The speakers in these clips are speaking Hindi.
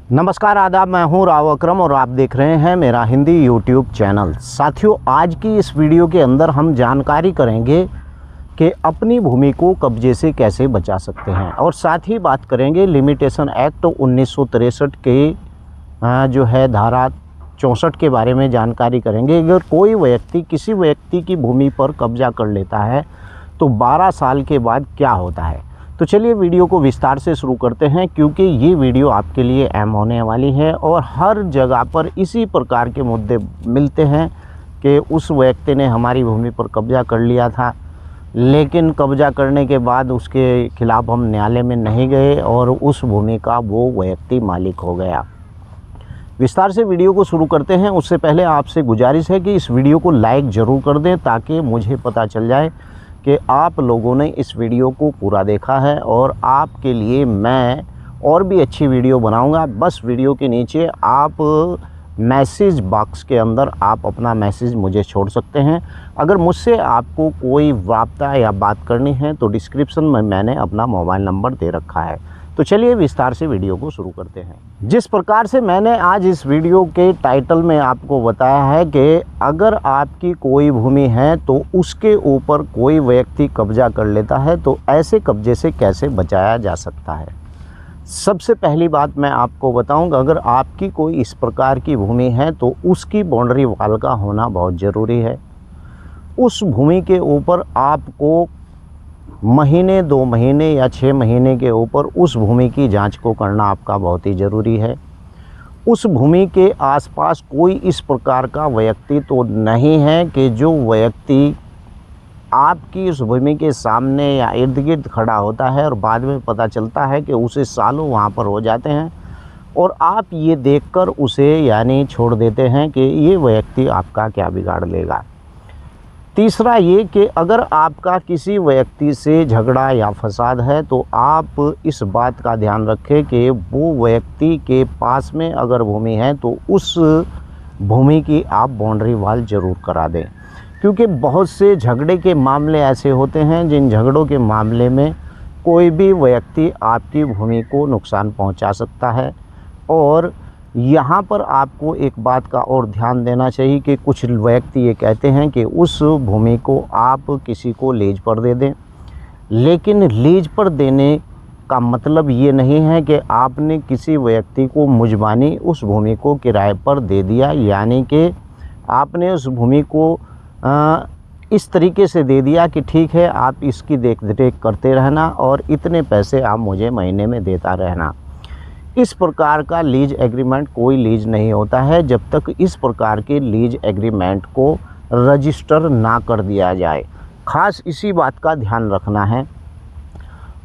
नमस्कार आदाब, मैं हूं राव अकरम और आप देख रहे हैं मेरा हिंदी यूट्यूब चैनल। साथियों, आज की इस वीडियो के अंदर हम जानकारी करेंगे कि अपनी भूमि को कब्जे से कैसे बचा सकते हैं और साथ ही बात करेंगे लिमिटेशन एक्ट 1963 के जो है धारा 64 के बारे में जानकारी करेंगे। अगर कोई व्यक्ति किसी व्यक्ति की भूमि पर कब्जा कर लेता है तो 12 साल के बाद क्या होता है। तो चलिए वीडियो को विस्तार से शुरू करते हैं, क्योंकि ये वीडियो आपके लिए अहम होने वाली है और हर जगह पर इसी प्रकार के मुद्दे मिलते हैं कि उस व्यक्ति ने हमारी भूमि पर कब्जा कर लिया था, लेकिन कब्जा करने के बाद उसके खिलाफ़ हम न्यायालय में नहीं गए और उस भूमि का वो व्यक्ति मालिक हो गया। विस्तार से वीडियो को शुरू करते हैं। उससे पहले आपसे गुजारिश है कि इस वीडियो को लाइक ज़रूर कर दें, ताकि मुझे पता चल जाए कि आप लोगों ने इस वीडियो को पूरा देखा है और आपके लिए मैं और भी अच्छी वीडियो बनाऊंगा। बस वीडियो के नीचे आप मैसेज बॉक्स के अंदर आप अपना मैसेज मुझे छोड़ सकते हैं। अगर मुझसे आपको कोई वार्ता या बात करनी है तो डिस्क्रिप्शन में मैंने अपना मोबाइल नंबर दे रखा है। तो चलिए विस्तार से वीडियो को शुरू करते हैं। जिस प्रकार से मैंने आज इस वीडियो के टाइटल में आपको बताया है कि अगर आपकी कोई भूमि है तो उसके ऊपर कोई व्यक्ति कब्जा कर लेता है तो ऐसे कब्जे से कैसे बचाया जा सकता है। सबसे पहली बात मैं आपको बताऊंगा, अगर आपकी कोई इस प्रकार की भूमि है तो उसकी बाउंड्री वाल का होना बहुत ज़रूरी है। उस भूमि के ऊपर आपको महीने 2 महीने या 6 महीने के ऊपर उस भूमि की जांच को करना आपका बहुत ही ज़रूरी है। उस भूमि के आसपास कोई इस प्रकार का व्यक्ति तो नहीं है कि जो व्यक्ति आपकी उस भूमि के सामने या इर्द गिर्द खड़ा होता है और बाद में पता चलता है कि उसे सालों वहाँ पर हो जाते हैं और आप ये देखकर उसे यानी छोड़ देते हैं कि ये व्यक्ति आपका क्या बिगाड़ लेगा। तीसरा ये कि अगर आपका किसी व्यक्ति से झगड़ा या फसाद है तो आप इस बात का ध्यान रखें कि वो व्यक्ति के पास में अगर भूमि है तो उस भूमि की आप बाउंड्री वाल ज़रूर करा दें, क्योंकि बहुत से झगड़े के मामले ऐसे होते हैं जिन झगड़ों के मामले में कोई भी व्यक्ति आपकी भूमि को नुकसान पहुंचा सकता है। और यहाँ पर आपको एक बात का और ध्यान देना चाहिए कि कुछ व्यक्ति ये कहते हैं कि उस भूमि को आप किसी को लीज पर दे दें, लेकिन लीज पर देने का मतलब ये नहीं है कि आपने किसी व्यक्ति को मुजबानी उस भूमि को किराए पर दे दिया, यानी कि आपने उस भूमि को इस तरीके से दे दिया कि ठीक है आप इसकी देख रेख करते रहना और इतने पैसे आप मुझे महीने में देता रहना। इस प्रकार का लीज एग्रीमेंट कोई लीज नहीं होता है जब तक इस प्रकार के लीज एग्रीमेंट को रजिस्टर ना कर दिया जाए। ख़ास इसी बात का ध्यान रखना है।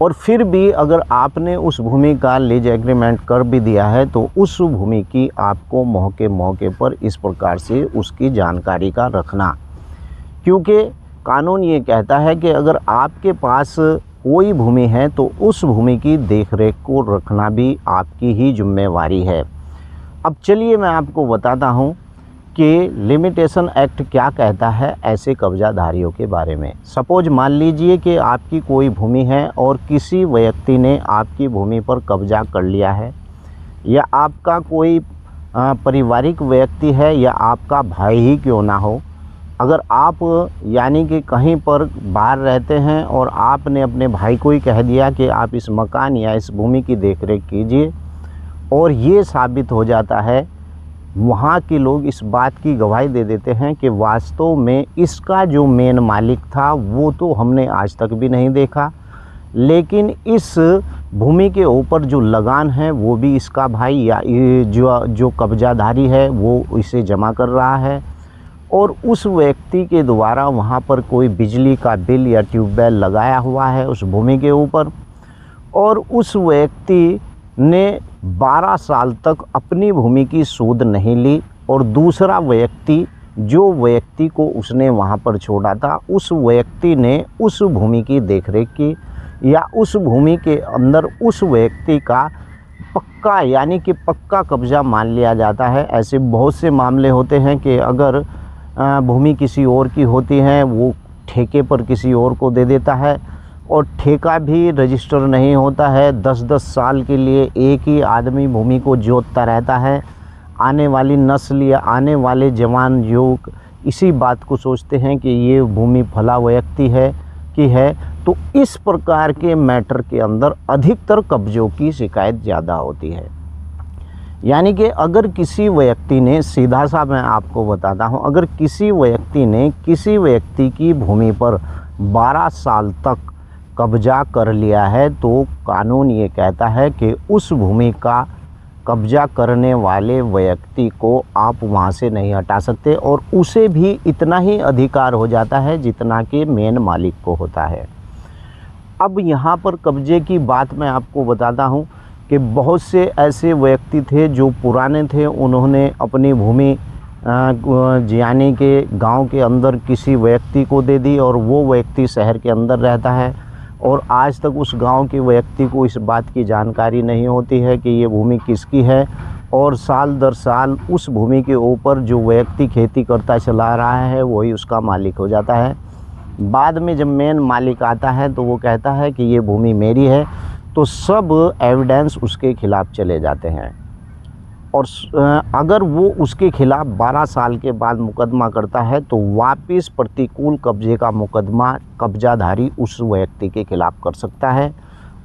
और फिर भी अगर आपने उस भूमि का लीज एग्रीमेंट कर भी दिया है तो उस भूमि की आपको मौके पर इस प्रकार से उसकी जानकारी का रखना, क्योंकि कानून ये कहता है कि अगर आपके पास कोई भूमि है तो उस भूमि की देखरेख को रखना भी आपकी ही जिम्मेवारी है। अब चलिए मैं आपको बताता हूँ कि लिमिटेशन एक्ट क्या कहता है ऐसे कब्जाधारियों के बारे में। सपोज मान लीजिए कि आपकी कोई भूमि है और किसी व्यक्ति ने आपकी भूमि पर कब्जा कर लिया है, या आपका कोई पारिवारिक व्यक्ति है या आपका भाई ही क्यों ना हो। अगर आप यानी कि कहीं पर बाहर रहते हैं और आपने अपने भाई को ही कह दिया कि आप इस मकान या इस भूमि की देखरेख कीजिए, और ये साबित हो जाता है, वहाँ के लोग इस बात की गवाही दे देते हैं कि वास्तव में इसका जो मेन मालिक था वो तो हमने आज तक भी नहीं देखा, लेकिन इस भूमि के ऊपर जो लगान है वो भी इसका भाई या जो कब्जाधारी है वो इसे जमा कर रहा है, और उस व्यक्ति के द्वारा वहाँ पर कोई बिजली का बिल या ट्यूबवेल लगाया हुआ है उस भूमि के ऊपर, और उस व्यक्ति ने 12 साल तक अपनी भूमि की सूद नहीं ली, और दूसरा व्यक्ति जो व्यक्ति को उसने वहाँ पर छोड़ा था उस व्यक्ति ने उस भूमि की देखरेख की, या उस भूमि के अंदर उस व्यक्ति का पक्का यानी कि पक्का कब्जा मान लिया जाता है। ऐसे बहुत से मामले होते हैं कि अगर भूमि किसी और की होती है वो ठेके पर किसी और को दे देता है, और ठेका भी रजिस्टर नहीं होता है। 10-10 साल के लिए एक ही आदमी भूमि को जोतता रहता है। आने वाली नस्ल या आने वाले जवान युवक इसी बात को सोचते हैं कि ये भूमि फला व्यक्ति है कि है। तो इस प्रकार के मैटर के अंदर अधिकतर कब्जों की शिकायत ज़्यादा होती है। यानी कि अगर किसी व्यक्ति ने, सीधा सा मैं आपको बताता हूँ, अगर किसी व्यक्ति ने किसी व्यक्ति की भूमि पर 12 साल तक कब्जा कर लिया है तो कानून ये कहता है कि उस भूमि का कब्जा करने वाले व्यक्ति को आप वहाँ से नहीं हटा सकते और उसे भी इतना ही अधिकार हो जाता है जितना कि मेन मालिक को होता है। अब यहाँ पर कब्जे की बात मैं आपको बताता हूँ कि बहुत से ऐसे व्यक्ति थे जो पुराने थे, उन्होंने अपनी भूमि यानी कि गांव के अंदर किसी व्यक्ति को दे दी और वो व्यक्ति शहर के अंदर रहता है और आज तक उस गांव के व्यक्ति को इस बात की जानकारी नहीं होती है कि ये भूमि किसकी है। और साल दर साल उस भूमि के ऊपर जो व्यक्ति खेती करता चला रहा है वही उसका मालिक हो जाता है। बाद में जब मेन मालिक आता है तो वो कहता है कि ये भूमि मेरी है, तो सब एविडेंस उसके खिलाफ़ चले जाते हैं। और अगर वो उसके खिलाफ़ 12 साल के बाद मुकदमा करता है तो वापस प्रतिकूल कब्जे का मुकदमा कब्जाधारी उस व्यक्ति के खिलाफ़ कर सकता है।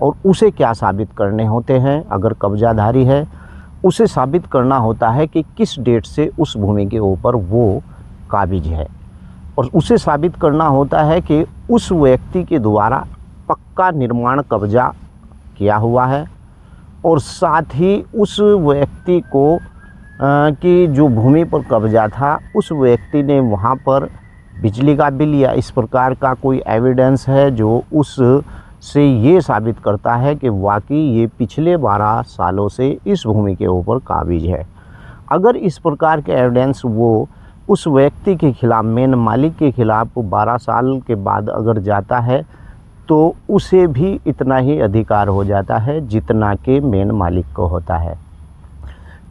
और उसे क्या साबित करने होते हैं, अगर कब्जाधारी है उसे साबित करना होता है कि किस डेट से उस भूमि के ऊपर वो काबिज है, और उसे साबित करना होता है कि उस व्यक्ति के द्वारा पक्का निर्माण कब्जा किया हुआ है और साथ ही उस व्यक्ति को कि जो भूमि पर कब्जा था उस व्यक्ति ने वहाँ पर बिजली का बिल या इस प्रकार का कोई एविडेंस है जो उस से ये साबित करता है कि वाकई ये पिछले 12 सालों से इस भूमि के ऊपर काबिज है। अगर इस प्रकार के एविडेंस वो उस व्यक्ति के खिलाफ़, मेन मालिक के खिलाफ़ 12 साल के बाद अगर जाता है तो उसे भी इतना ही अधिकार हो जाता है जितना कि मेन मालिक को होता है।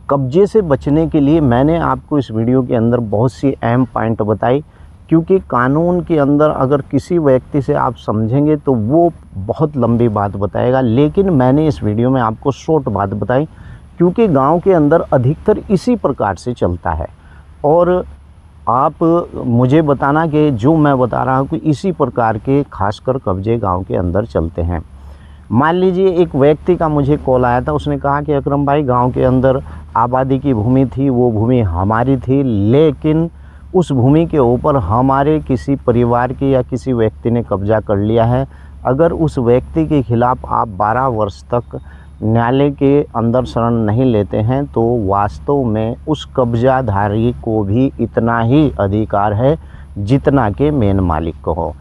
कब्जे से बचने के लिए मैंने आपको इस वीडियो के अंदर बहुत सी अहम पॉइंट बताई, क्योंकि कानून के अंदर अगर किसी व्यक्ति से आप समझेंगे तो वो बहुत लंबी बात बताएगा, लेकिन मैंने इस वीडियो में आपको शॉर्ट बात बताई क्योंकि गांव के अंदर अधिकतर इसी प्रकार से चलता है। और आप मुझे बताना कि जो मैं बता रहा हूँ कि इसी प्रकार के खासकर कब्जे गांव के अंदर चलते हैं। मान लीजिए एक व्यक्ति का मुझे कॉल आया था, उसने कहा कि अकरम भाई गांव के अंदर आबादी की भूमि थी, वो भूमि हमारी थी, लेकिन उस भूमि के ऊपर हमारे किसी परिवार के या किसी व्यक्ति ने कब्जा कर लिया है। अगर उस व्यक्ति के खिलाफ़ आप 12 वर्ष तक न्यायालय के अंदर शरण नहीं लेते हैं तो वास्तव में उस कब्जाधारी को भी इतना ही अधिकार है जितना कि मेन मालिक को हो।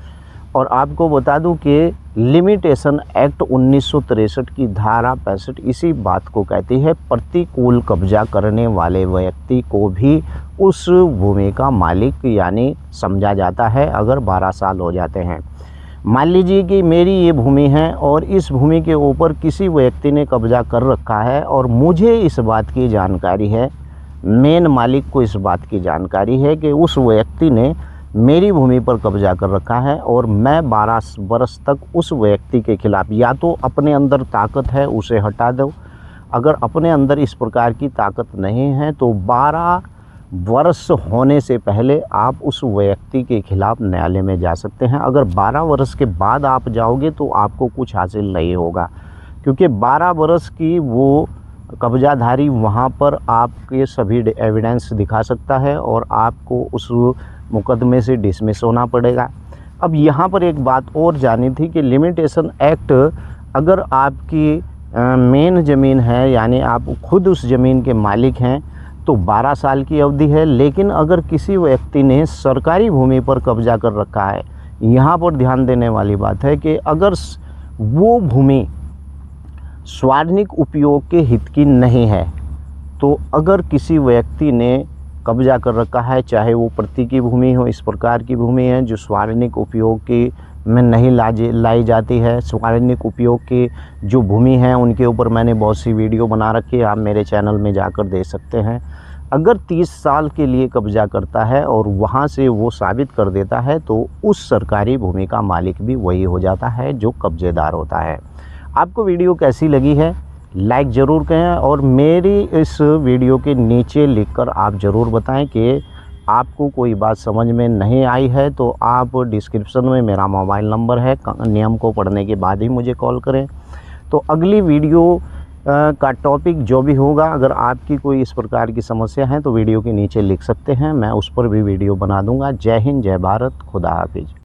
और आपको बता दूं कि लिमिटेशन एक्ट 1963 की धारा 65 इसी बात को कहती है, प्रतिकूल कब्जा करने वाले व्यक्ति को भी उस भूमि का मालिक यानी समझा जाता है अगर 12 साल हो जाते हैं। मान लीजिए कि मेरी ये भूमि है और इस भूमि के ऊपर किसी व्यक्ति ने कब्जा कर रखा है और मुझे इस बात की जानकारी है, मेन मालिक को इस बात की जानकारी है कि उस व्यक्ति ने मेरी भूमि पर कब्जा कर रखा है और मैं 12 वर्ष तक उस व्यक्ति के खिलाफ़ या तो अपने अंदर ताकत है उसे हटा दो, अगर अपने अंदर इस प्रकार की ताकत नहीं है तो 12 वर्ष होने से पहले आप उस व्यक्ति के खिलाफ़ न्यायालय में जा सकते हैं। अगर 12 वर्ष के बाद आप जाओगे तो आपको कुछ हासिल नहीं होगा, क्योंकि 12 वर्ष की वो कब्जाधारी वहाँ पर आपके सभी एविडेंस दिखा सकता है और आपको उस मुकदमे से डिसमिस होना पड़ेगा। अब यहाँ पर एक बात और जानी थी कि लिमिटेशन एक्ट, अगर आपकी मेन ज़मीन है यानी आप खुद उस ज़मीन के मालिक हैं तो 12 साल की अवधि है, लेकिन अगर किसी व्यक्ति ने सरकारी भूमि पर कब्जा कर रखा है, यहाँ पर ध्यान देने वाली बात है कि अगर वो भूमि सार्वजनिक उपयोग के हित की नहीं है तो अगर किसी व्यक्ति ने कब्जा कर रखा है, चाहे वो प्रति की भूमि हो, इस प्रकार की भूमि है जो सार्वजनिक उपयोग की में नहीं लाई जाती है, सार्वजनिक उपयोग की जो भूमि है उनके ऊपर मैंने बहुत सी वीडियो बना रखी है, आप मेरे चैनल में जाकर देख सकते हैं। अगर 30 साल के लिए कब्जा करता है और वहाँ से वो साबित कर देता है तो उस सरकारी भूमि का मालिक भी वही हो जाता है जो कब्जेदार होता है। आपको वीडियो कैसी लगी है लाइक ज़रूर करें और मेरी इस वीडियो के नीचे लिखकर आप ज़रूर बताएं कि आपको कोई बात समझ में नहीं आई है तो आप डिस्क्रिप्शन में मेरा मोबाइल नंबर है, नियम को पढ़ने के बाद ही मुझे कॉल करें। तो अगली वीडियो का टॉपिक जो भी होगा, अगर आपकी कोई इस प्रकार की समस्या है तो वीडियो के नीचे लिख सकते हैं, मैं उस पर भी वीडियो बना दूंगा। जय हिंद, जय भारत, खुदा हाफिज।